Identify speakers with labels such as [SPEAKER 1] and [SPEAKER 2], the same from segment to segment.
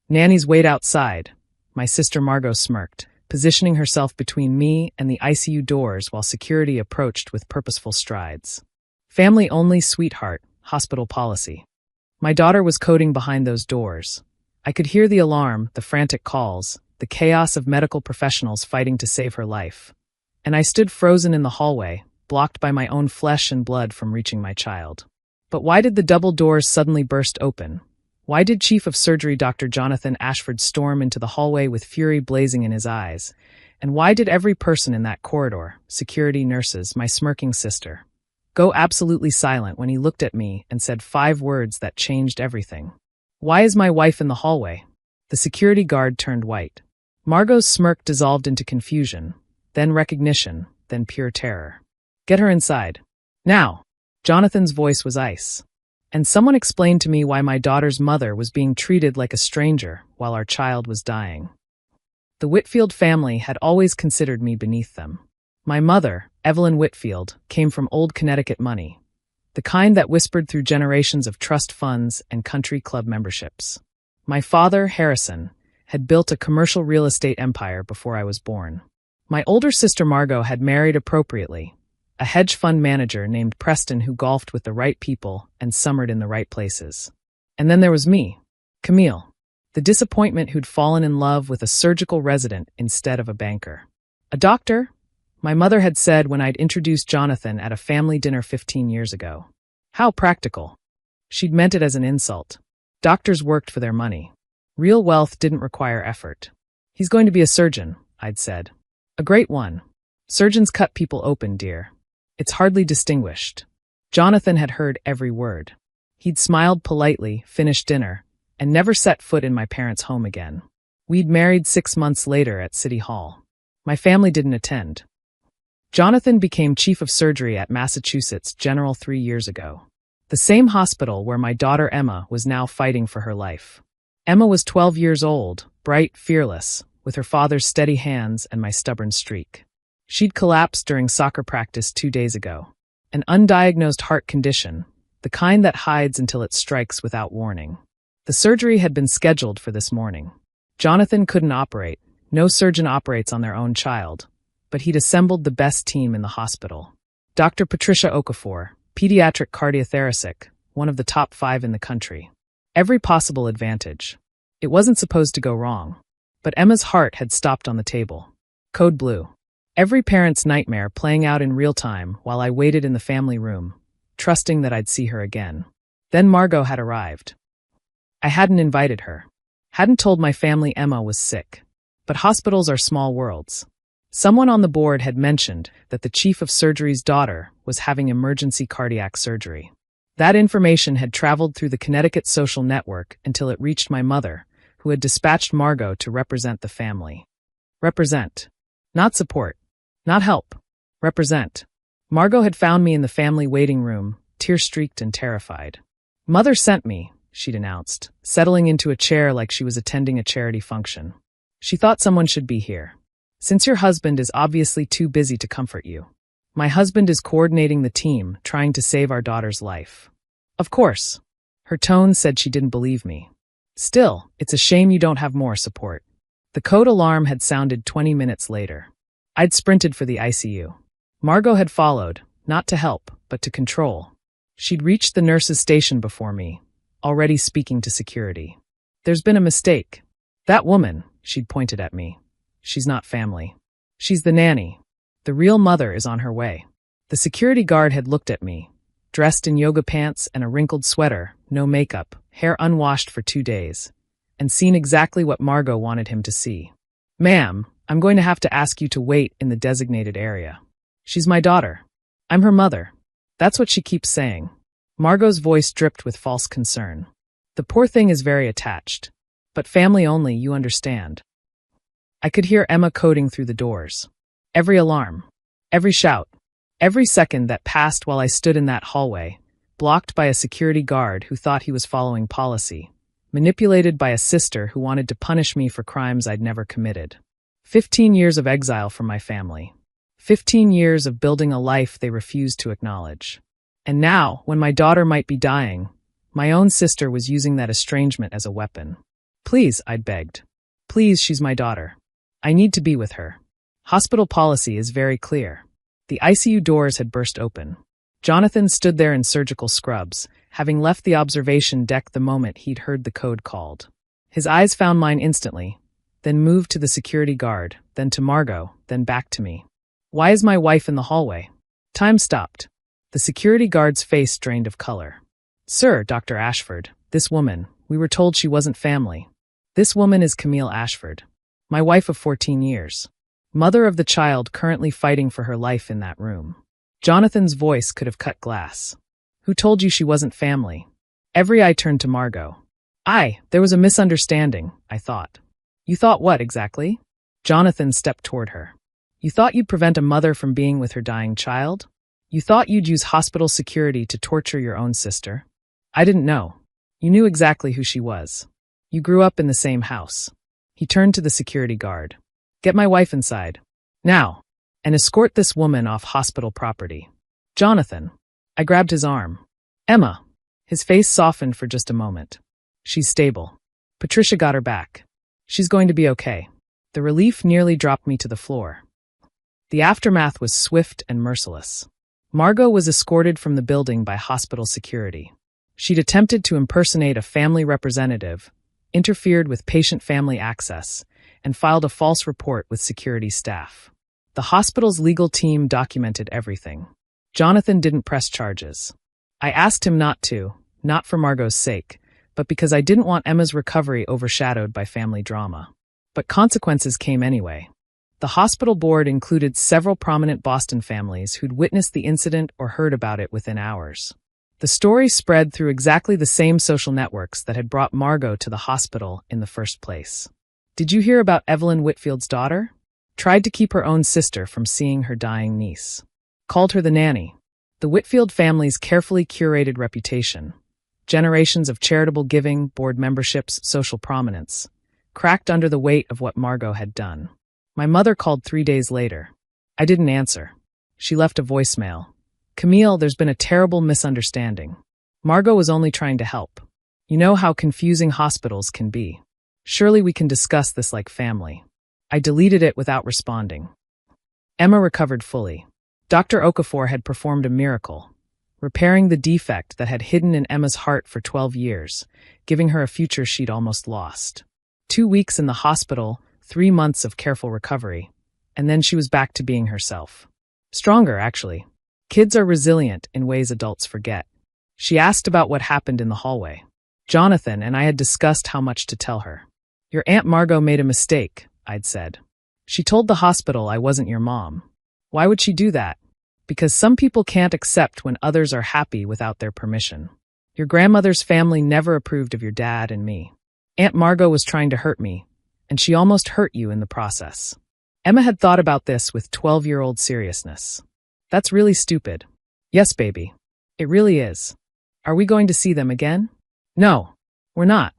[SPEAKER 1] Nanny's wait outside. My sister Margot smirked, positioning herself between me and the ICU doors while security approached with purposeful strides. Family only, sweetheart, hospital policy. My daughter was coding behind those doors. I could hear the alarm, the frantic calls, the chaos of medical professionals fighting to save her life. And I stood frozen in the hallway, blocked by my own flesh and blood from reaching my child. But why did the double doors suddenly burst open? Why did Chief of Surgery Dr. Jonathan Ashford storm into the hallway with fury blazing in his eyes? And why did every person in that corridor, security, nurses, my smirking sister, go absolutely silent when he looked at me and said 5 words that changed everything? Why is my wife in the hallway? The security guard turned white. Margot's smirk dissolved into confusion, then recognition, then pure terror. Get her inside. Now! Jonathan's voice was ice. And someone explained to me why my daughter's mother was being treated like a stranger while our child was dying. The Whitfield family had always considered me beneath them. My mother, Evelyn Whitfield, came from old Connecticut money, the kind that whispered through generations of trust funds and country club memberships. My father, Harrison, had built a commercial real estate empire before I was born. My older sister Margot had married appropriately, a hedge fund manager named Preston who golfed with the right people and summered in the right places. And then there was me, Camille, the disappointment who'd fallen in love with a surgical resident instead of a banker. A doctor? My mother had said when I'd introduced Jonathan at a family dinner 15 years ago. How practical. She'd meant it as an insult. Doctors worked for their money. Real wealth didn't require effort. He's going to be a surgeon, I'd said. A great one. Surgeons cut people open, dear. It's hardly distinguished. Jonathan had heard every word. He'd smiled politely, finished dinner, and never set foot in my parents' home again. We'd married 6 months later at City Hall. My family didn't attend. Jonathan became chief of surgery at Massachusetts General 3 years ago. The same hospital where my daughter Emma was now fighting for her life. Emma was 12 years old, bright, fearless, with her father's steady hands and my stubborn streak. She'd collapsed during soccer practice 2 days ago. An undiagnosed heart condition, the kind that hides until it strikes without warning. The surgery had been scheduled for this morning. Jonathan couldn't operate. No surgeon operates on their own child. But he'd assembled the best team in the hospital. Dr. Patricia Okafor, pediatric cardiothoracic, one of the top 5 in the country. Every possible advantage. It wasn't supposed to go wrong. But Emma's heart had stopped on the table. Code blue. Every parent's nightmare playing out in real time while I waited in the family room, trusting that I'd see her again. Then Margot had arrived. I hadn't invited her. Hadn't told my family Emma was sick. But hospitals are small worlds. Someone on the board had mentioned that the chief of surgery's daughter was having emergency cardiac surgery. That information had traveled through the Connecticut social network until it reached my mother, who had dispatched Margot to represent the family. Represent. Not support. Not help. Represent. Margot had found me in the family waiting room, tear-streaked and terrified. Mother sent me, she'd announced, settling into a chair like she was attending a charity function. She thought someone should be here. Since your husband is obviously too busy to comfort you. My husband is coordinating the team, trying to save our daughter's life. Of course. Her tone said she didn't believe me. Still, it's a shame you don't have more support. The code alarm had sounded 20 minutes later. I'd sprinted for the ICU. Margot had followed, not to help, but to control. She'd reached the nurse's station before me, already speaking to security. There's been a mistake. That woman, she'd pointed at me. She's not family. She's the nanny. The real mother is on her way. The security guard had looked at me, dressed in yoga pants and a wrinkled sweater, no makeup, hair unwashed for 2 days, and seen exactly what Margot wanted him to see. Ma'am, I'm going to have to ask you to wait in the designated area. She's my daughter. I'm her mother. That's what she keeps saying. Margot's voice dripped with false concern. The poor thing is very attached. But family only, you understand. I could hear Emma coding through the doors. Every alarm. Every shout. Every second that passed while I stood in that hallway, blocked by a security guard who thought he was following policy, manipulated by a sister who wanted to punish me for crimes I'd never committed. 15 years of exile from my family. 15 years of building a life they refused to acknowledge. And now, when my daughter might be dying, my own sister was using that estrangement as a weapon. Please, I'd begged. Please, she's my daughter. I need to be with her. Hospital policy is very clear. The ICU doors had burst open. Jonathan stood there in surgical scrubs, having left the observation deck the moment he'd heard the code called. His eyes found mine instantly, then moved to the security guard, then to Margot, then back to me. Why is my wife in the hallway? Time stopped. The security guard's face drained of color. Sir, Dr. Ashford, this woman, we were told she wasn't family. This woman is Camille Ashford, my wife of 14 years. Mother of the child currently fighting for her life in that room. Jonathan's voice could have cut glass. Who told you she wasn't family? Every eye turned to Margot. There was a misunderstanding, I thought. You thought what, exactly? Jonathan stepped toward her. You thought you'd prevent a mother from being with her dying child? You thought you'd use hospital security to torture your own sister? I didn't know. You knew exactly who she was. You grew up in the same house. He turned to the security guard. Get my wife inside. Now. And escort this woman off hospital property. Jonathan. I grabbed his arm. Emma. His face softened for just a moment. She's stable. Patricia got her back. She's going to be okay. The relief nearly dropped me to the floor. The aftermath was swift and merciless. Margot was escorted from the building by hospital security. She'd attempted to impersonate a family representative, interfered with patient family access, and filed a false report with security staff. The hospital's legal team documented everything. Jonathan didn't press charges. I asked him not to, not for Margot's sake, but because I didn't want Emma's recovery overshadowed by family drama. But consequences came anyway. The hospital board included several prominent Boston families who'd witnessed the incident or heard about it within hours. The story spread through exactly the same social networks that had brought Margot to the hospital in the first place. Did you hear about Evelyn Whitfield's daughter? Tried to keep her own sister from seeing her dying niece. Called her the nanny. The Whitfield family's carefully curated reputation, generations of charitable giving, board memberships, social prominence, cracked under the weight of what Margot had done. My mother called 3 days later. I didn't answer. She left a voicemail. Camille, there's been a terrible misunderstanding. Margot was only trying to help. You know how confusing hospitals can be. Surely we can discuss this like family. I deleted it without responding. Emma recovered fully. Dr. Okafor had performed a miracle, repairing the defect that had hidden in Emma's heart for 12 years, giving her a future she'd almost lost. 2 weeks in the hospital, 3 months of careful recovery, and then she was back to being herself. Stronger, actually. Kids are resilient in ways adults forget. She asked about what happened in the hallway. Jonathan and I had discussed how much to tell her. Your Aunt Margot made a mistake, I'd said. She told the hospital I wasn't your mom. Why would she do that? Because some people can't accept when others are happy without their permission. Your grandmother's family never approved of your dad and me. Aunt Margot was trying to hurt me, and she almost hurt you in the process. Emma had thought about this with 12-year-old seriousness. That's really stupid. Yes, baby. It really is. Are we going to see them again? No, we're not.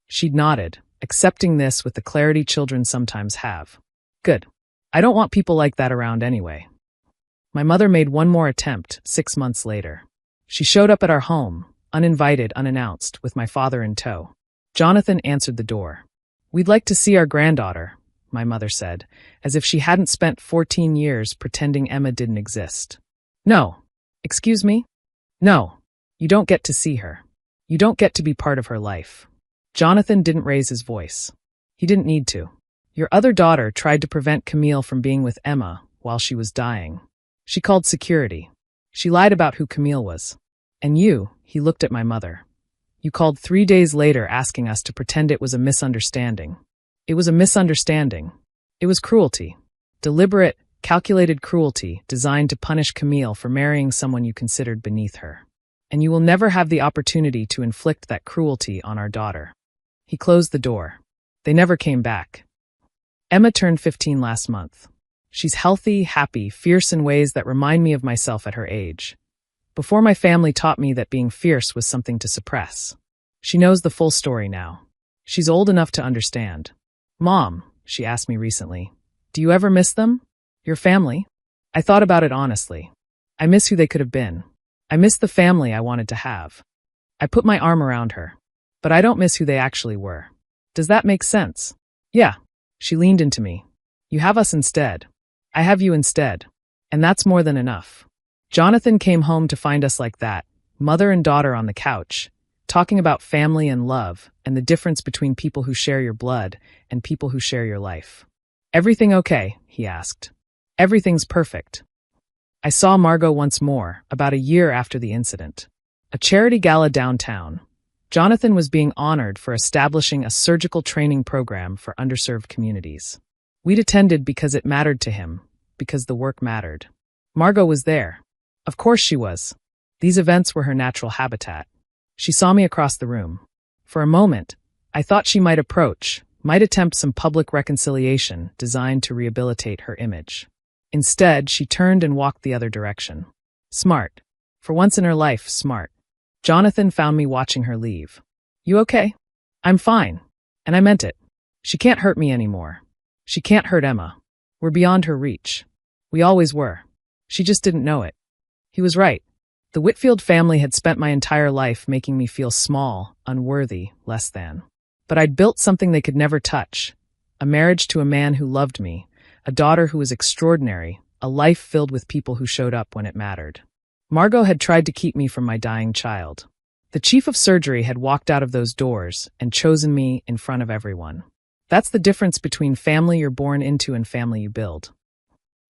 [SPEAKER 1] She'd nodded, accepting this with the clarity children sometimes have. Good. I don't want people like that around anyway. My mother made one more attempt 6 months later. She showed up at our home, uninvited, unannounced, with my father in tow. Jonathan answered the door. We'd like to see our granddaughter, my mother said, as if she hadn't spent 14 years pretending Emma didn't exist. No. Excuse me? No. You don't get to see her. You don't get to be part of her life. Jonathan didn't raise his voice. He didn't need to. Your other daughter tried to prevent Camille from being with Emma while she was dying. She called security. She lied about who Camille was. And you, he looked at my mother. You called 3 days later asking us to pretend it was a misunderstanding. It was a misunderstanding. It was cruelty. Deliberate, calculated cruelty designed to punish Camille for marrying someone you considered beneath her. And you will never have the opportunity to inflict that cruelty on our daughter. He closed the door. They never came back. Emma turned 15 last month. She's healthy, happy, fierce in ways that remind me of myself at her age. Before my family taught me that being fierce was something to suppress. She knows the full story now. She's old enough to understand. Mom, she asked me recently, do you ever miss them? Your family? I thought about it honestly. I miss who they could have been. I miss the family I wanted to have. I put my arm around her. But I don't miss who they actually were. Does that make sense? Yeah. She leaned into me. You have us instead. I have you instead. And that's more than enough. Jonathan came home to find us like that, mother and daughter on the couch, talking about family and love and the difference between people who share your blood and people who share your life. Everything okay? He asked. Everything's perfect. I saw Margot once more, about a year after the incident. A charity gala downtown. Jonathan was being honored for establishing a surgical training program for underserved communities. We'd attended because it mattered to him, because the work mattered. Margot was there. Of course she was. These events were her natural habitat. She saw me across the room. For a moment, I thought she might approach, might attempt some public reconciliation designed to rehabilitate her image. Instead, she turned and walked the other direction. Smart. For once in her life, smart. Jonathan found me watching her leave. You okay? I'm fine. And I meant it. She can't hurt me anymore. She can't hurt Emma. We're beyond her reach. We always were. She just didn't know it. He was right. The Whitfield family had spent my entire life making me feel small, unworthy, less than. But I'd built something they could never touch. A marriage to a man who loved me, a daughter who was extraordinary, a life filled with people who showed up when it mattered. Margot had tried to keep me from my dying child. The chief of surgery had walked out of those doors and chosen me in front of everyone. That's the difference between family you're born into and family you build.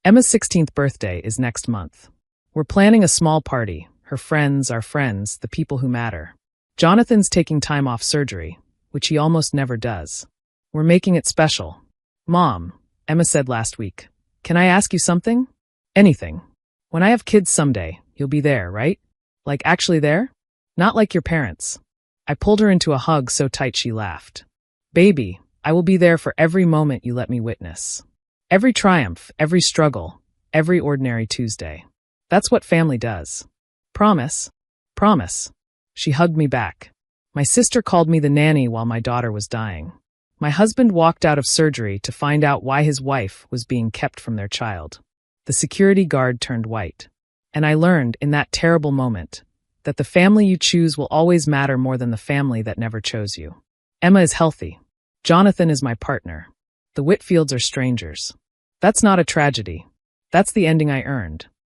[SPEAKER 1] Emma's 16th birthday is next month. We're planning a small party, her friends, our friends, the people who matter. Jonathan's taking time off surgery, which he almost never does. We're making it special. Mom, Emma said last week, can I ask you something? Anything. When I have kids someday, you'll be there, right? Like actually there? Not like your parents. I pulled her into a hug so tight she laughed. Baby, I will be there for every moment you let me witness. Every triumph, every struggle, every ordinary Tuesday. That's what family does. Promise? Promise. She hugged me back. My sister called me the nanny while my daughter was dying. My husband walked out of surgery to find out why his wife was being kept from their child. The security guard turned white. And I learned, in that terrible moment, that the family you choose will always matter more than the family that never chose you. Emma is healthy. Jonathan is my partner. The Whitfields are strangers. That's not a tragedy. That's the ending I earned.